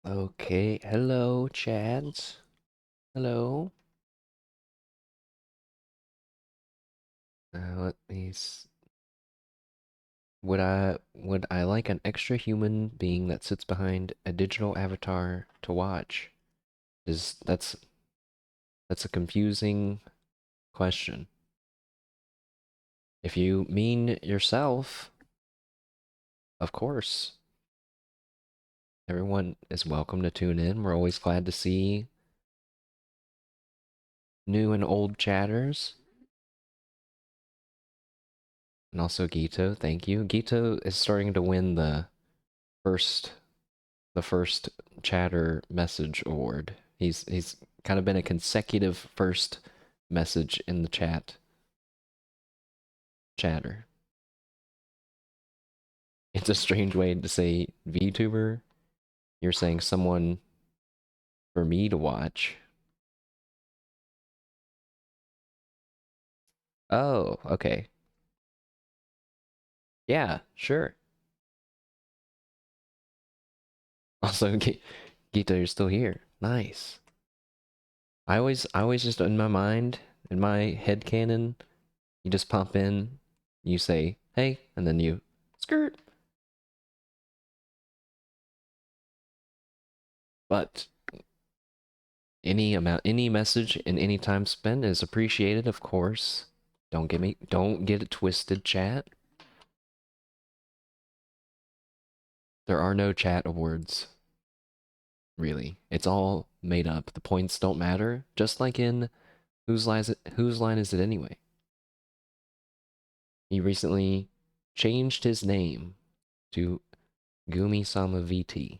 Okay, hello, Chads. Hello. Let me. Would I like an extra human being that sits behind a digital avatar to watch? Is that's a confusing question. If you mean yourself, of course, everyone is welcome to tune in. We're always glad to see new and old chatters. And also Gito, thank you. Gito is starting to win first the first chatter message award. He's kind of been a consecutive first message in the chatter. It's a strange way to say VTuber. You're saying someone for me to watch. Oh, okay. Yeah, sure. Also, Gita, you're still here. Nice. I always just in my mind, in my head canon, you just pop in, you say, hey, and then you skirt. But any message and any time spent is appreciated, of course. Don't get it twisted, chat. There are no chat awards, really. It's all made up. The points don't matter, just like in whose line is it anyway? He recently changed his name to Gumi-sama VT.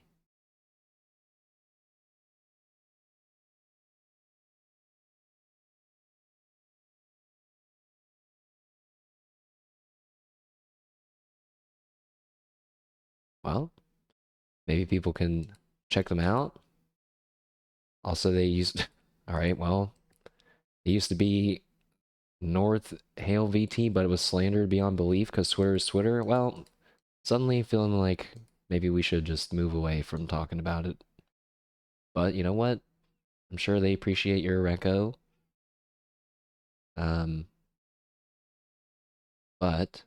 Well, maybe people can check them out. Also, they used. All right, well, they used to be North Hail VT, but it was slandered beyond belief because Twitter is Twitter. Well, suddenly feeling like maybe we should just move away from talking about it. But you know what? I'm sure they appreciate your reco. Um, but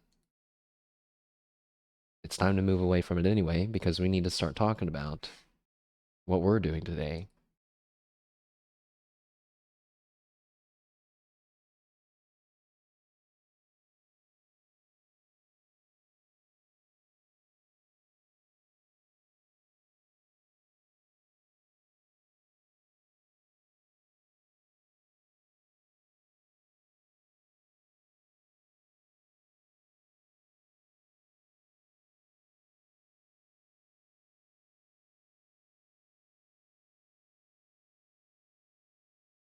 it's time to move away from it anyway because we need to start talking about what we're doing today.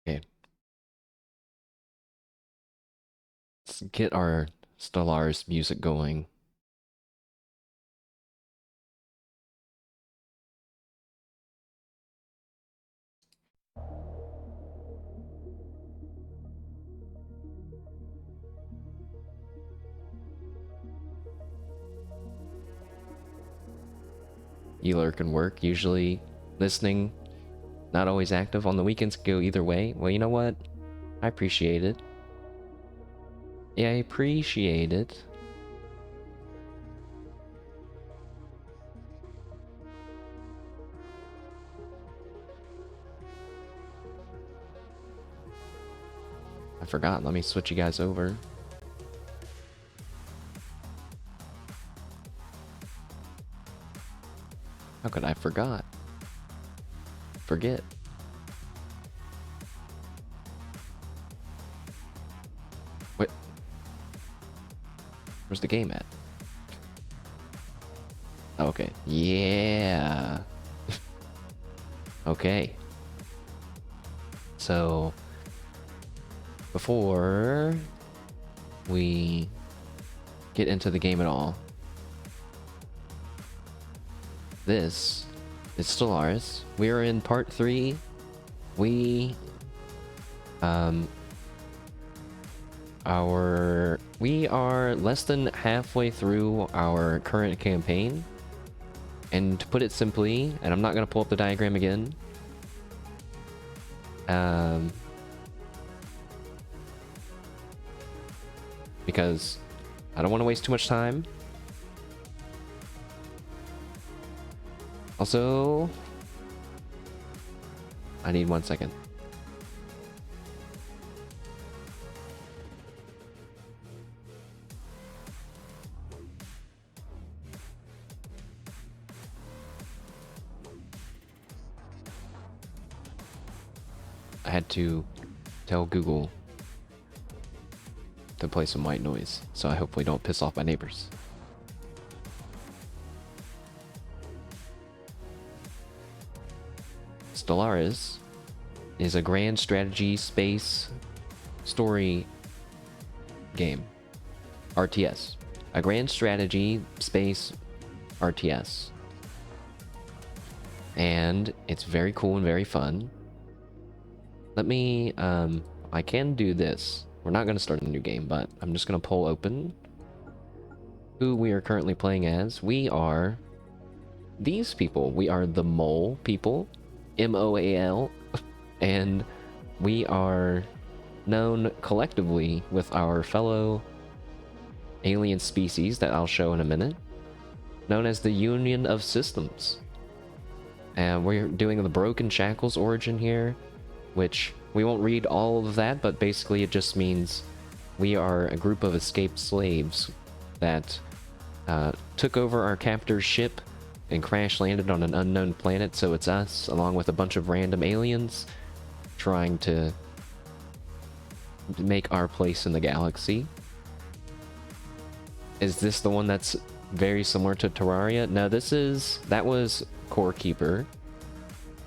Okay, let's get our Stellaris music going. Eler can work, usually listening, not always active. On the weekends, go either way. Well, you know what? I appreciate it. Yeah, I appreciate it. I forgot. Let me switch you guys over. How could I forget? What? Where's the game at? Oh, okay. Yeah. Okay. So, before we get into the game at all, this is Stellaris. We are in part 3. We are less than halfway through our current campaign. And to put it simply, and I'm not going to pull up the diagram again, because I don't want to waste too much time. Also, I need 1 second. I had to tell Google to play some white noise, so I hopefully don't piss off my neighbors. Stellaris is a grand strategy space story game. RTS. A grand strategy space RTS. And it's very cool and very fun. Let me, I can do this. We're not going to start a new game, but I'm just going to pull open who we are currently playing as. We are these people. We are the Mole people. M-O-A-L. And we are known collectively with our fellow alien species that I'll show in a minute, known as the Union of Systems. And we're doing the Broken Shackles origin here, which we won't read all of that, but basically it just means we are a group of escaped slaves that took over our captor's ship and crash landed on an unknown planet, so it's us, along with a bunch of random aliens, trying to make our place in the galaxy. Is this the one that's very similar to Terraria? No, that was Core Keeper.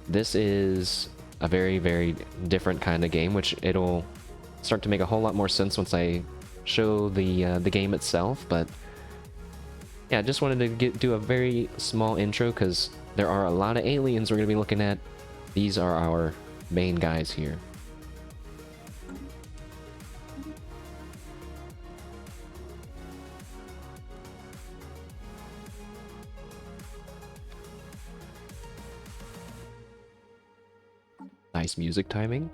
This is a very, very different kind of game, which it'll start to make a whole lot more sense once I show the game itself. But yeah, I just wanted to do a very small intro because there are a lot of aliens we're going to be looking at. These are our main guys here. Nice music timing.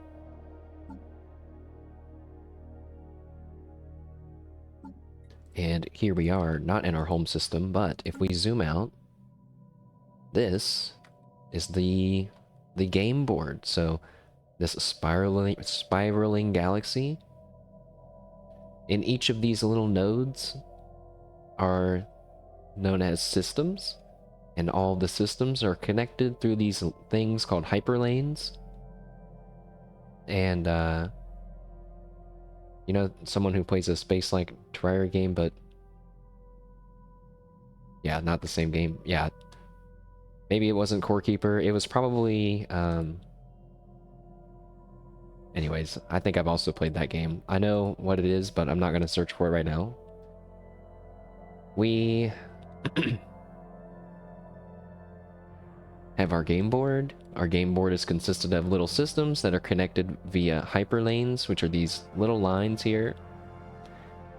And here we are, not in our home system, but if we zoom out, this is the game board. So this spiraling galaxy. In each of these little nodes are known as systems, and all the systems are connected through these things called hyperlanes. And you know, someone who plays a space-like Terraria game, but yeah, not the same game. Yeah, maybe it wasn't Core Keeper. It was probably anyways, I think I've also played that game. I know what it is, but I'm not going to search for it right now. We have our game board. Our game board is consisted of little systems that are connected via hyperlanes, which are these little lines here.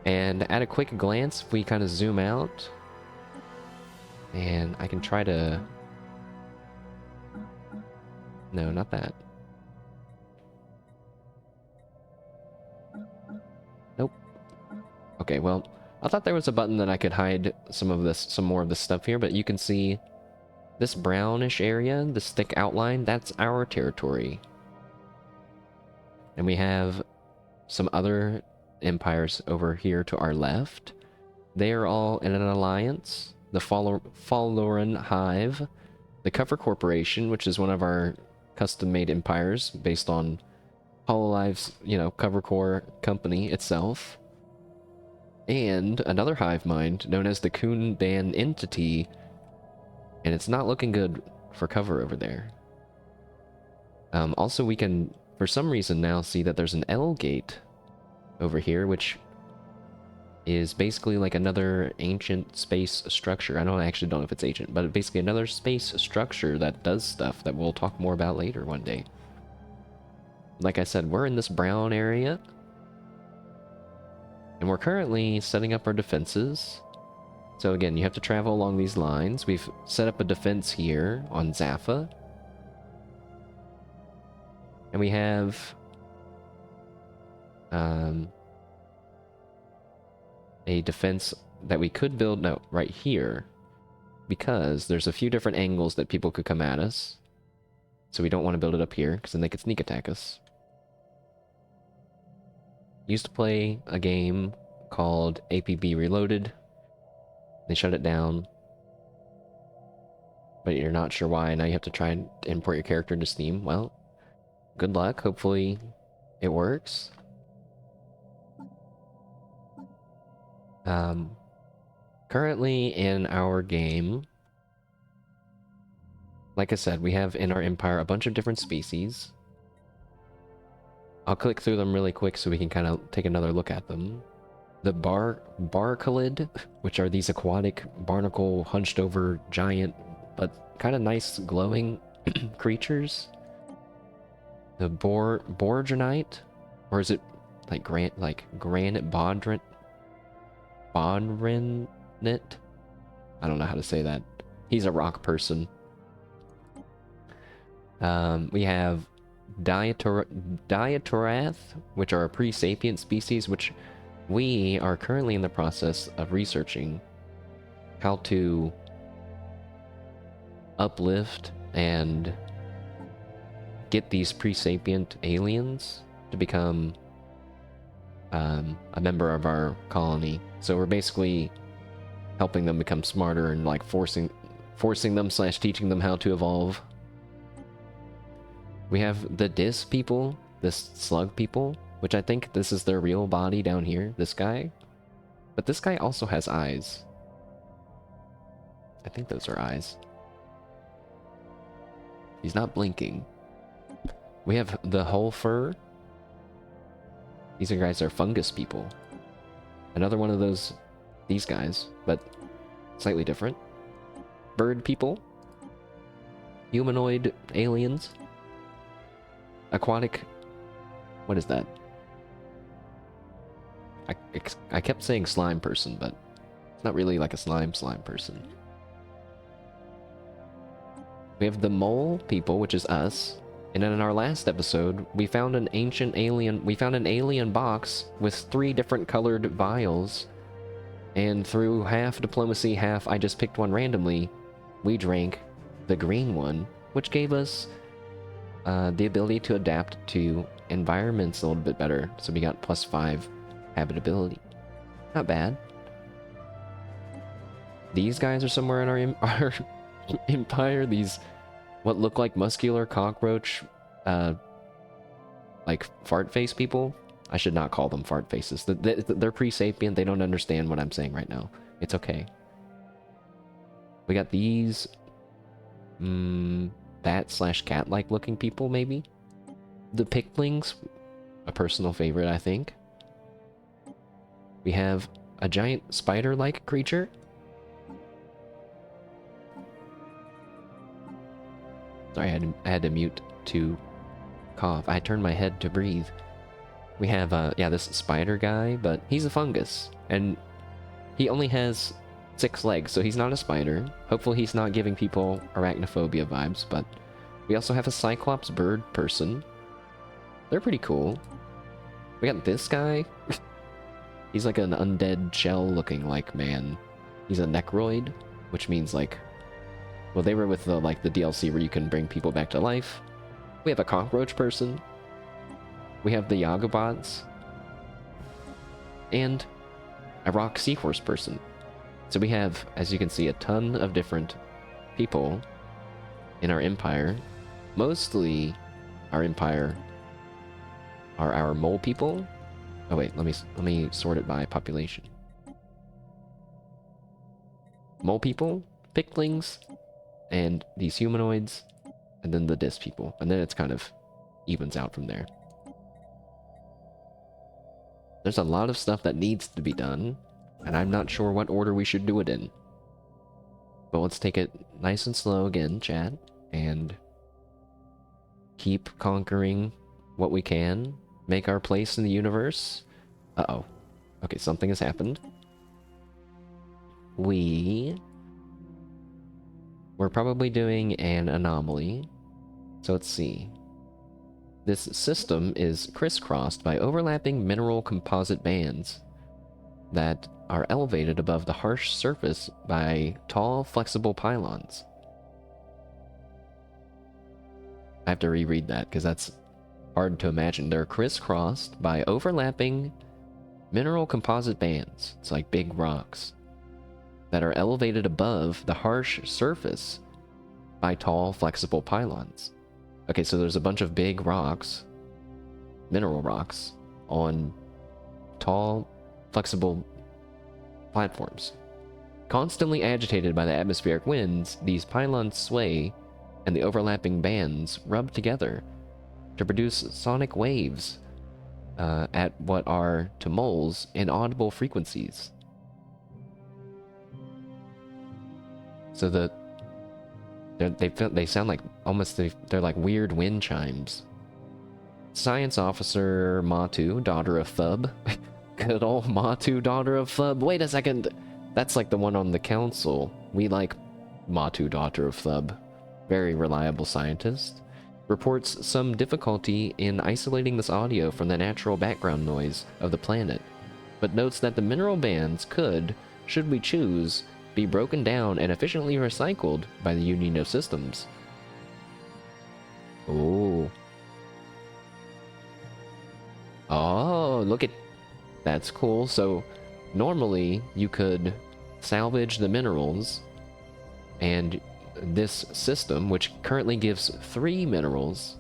And at a quick glance, if we kind of zoom out, and I can try to... No, not that. Nope. Okay, well, I thought there was a button that I could hide some more of this stuff here, but you can see this brownish area, this thick outline, that's our territory. And we have some other empires over here to our left. They are all in an alliance. The Falloran Hive, the Cover Corporation, which is one of our custom-made empires based on Hololive's, you know, Cover Core company itself. And another hive mind known as the Kunban Entity. And it's not looking good for cover over there. Also, we can, for some reason now, see that there's an L gate over here, which is basically like another ancient space structure. Actually don't know if it's ancient, but basically another space structure that does stuff that we'll talk more about later one day. Like I said, we're in this brown area, and we're currently setting up our defenses. So again, you have to travel along these lines. We've set up a defense here on Zaffa. And we have a defense that we could build right here, because there's a few different angles that people could come at us. So we don't want to build it up here, because then they could sneak attack us. Used to play a game called APB Reloaded. They shut it down. But you're not sure why, now you have to try and import your character into Steam. Well, good luck. Hopefully it works. Currently in our game, like I said, we have in our empire a bunch of different species. I'll click through them really quick so we can kind of take another look at them. The barcalid, which are these aquatic, barnacle, hunched over, giant, but kind of nice glowing creatures. The Borgenite, or is it like granite bodrinite? I don't know how to say that. He's a rock person. We have Diatorath, which are a pre-sapient species, which we are currently in the process of researching how to uplift and get these pre-sapient aliens to become a member of our colony. So we're basically helping them become smarter and like forcing them / teaching them how to evolve. We have the Dis people, this slug people, which I think this is their real body down here, this guy. But this guy also has eyes. I think those are eyes. He's not blinking. We have the whole fur. These guys are fungus people. Another one of these guys, but slightly different. Bird people. Humanoid aliens. Aquatic. What is that? I kept saying slime person, but it's not really like a slime person. We have the mole people, which is us. And then in our last episode, we found an alien box with 3 different colored vials. And through half diplomacy, half I just picked one randomly, we drank the green one, which gave us the ability to adapt to environments a little bit better. So we got +5 habitability. Not bad. These guys are somewhere in our empire. These what look like muscular cockroach, like fart face people. I should not call them fart faces. They're pre-sapient. They don't understand what I'm saying right now. It's okay. We got these bat / cat-like looking people, maybe. The Picklings, a personal favorite, I think. We have a giant spider-like creature. Sorry, I had to mute to cough. I turned my head to breathe. We have, yeah, this spider guy, but he's a fungus. And he only has 6 legs, so he's not a spider. Hopefully he's not giving people arachnophobia vibes, but we also have a cyclops bird person. They're pretty cool. We got this guy. He's like an undead shell-looking, like, man. He's a necroid, which means, like... Well, they were with the, like, the DLC where you can bring people back to life. We have a cockroach person. We have the Yagobots. And a rock seahorse person. So we have, as you can see, a ton of different people in our empire. Mostly our empire are our mole people. Oh wait, let me sort it by population. Mole people, Picklings, and these humanoids, and then the Dis people. And then it's kind of evens out from there. There's a lot of stuff that needs to be done, and I'm not sure what order we should do it in. But let's take it nice and slow again, chat, and keep conquering what we can. Make our place in the universe. Uh-oh. Okay, something has happened. we're probably doing an anomaly. So let's see. This system is crisscrossed by overlapping mineral composite bands that are elevated above the harsh surface by tall, flexible pylons. I have to reread that because that's hard to imagine. They're crisscrossed by overlapping mineral composite bands. It's like big rocks that are elevated above the harsh surface by tall, flexible pylons. Okay, so there's a bunch of big rocks, mineral rocks, on tall, flexible platforms. Constantly agitated by the atmospheric winds, these pylons sway and the overlapping bands rub together to produce sonic waves at what are, to moles, inaudible frequencies. So they sound like almost they're like weird wind chimes. Science officer Matu, daughter of Thub. Good old Matu, daughter of Thub. Wait a second. That's like the one on the council. We like Matu, daughter of Thub. Very reliable scientist. Reports some difficulty in isolating this audio from the natural background noise of the planet, but notes that the mineral bands could, should we choose, be broken down and efficiently recycled by the Union of Systems. Oh. Oh, look at... That's cool. So, normally, you could salvage the minerals, and this system, which currently gives 3 minerals,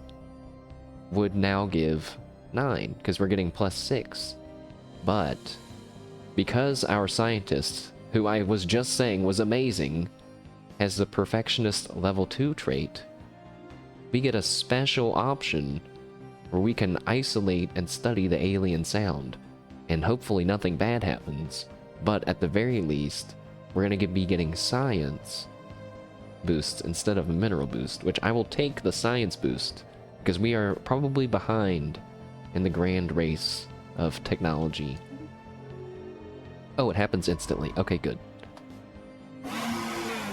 would now give 9, because we're getting +6. But, because our scientist, who I was just saying was amazing, has the Perfectionist level 2 trait, we get a special option where we can isolate and study the alien sound, and hopefully nothing bad happens, but at the very least, we're going to be getting science boosts instead of a mineral boost, which I will take the science boost, because we are probably behind in the grand race of technology. Oh, it happens instantly. Okay, good.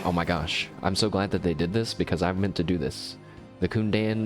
Oh my gosh, I'm so glad that they did this, because I've meant to do this. The Kundan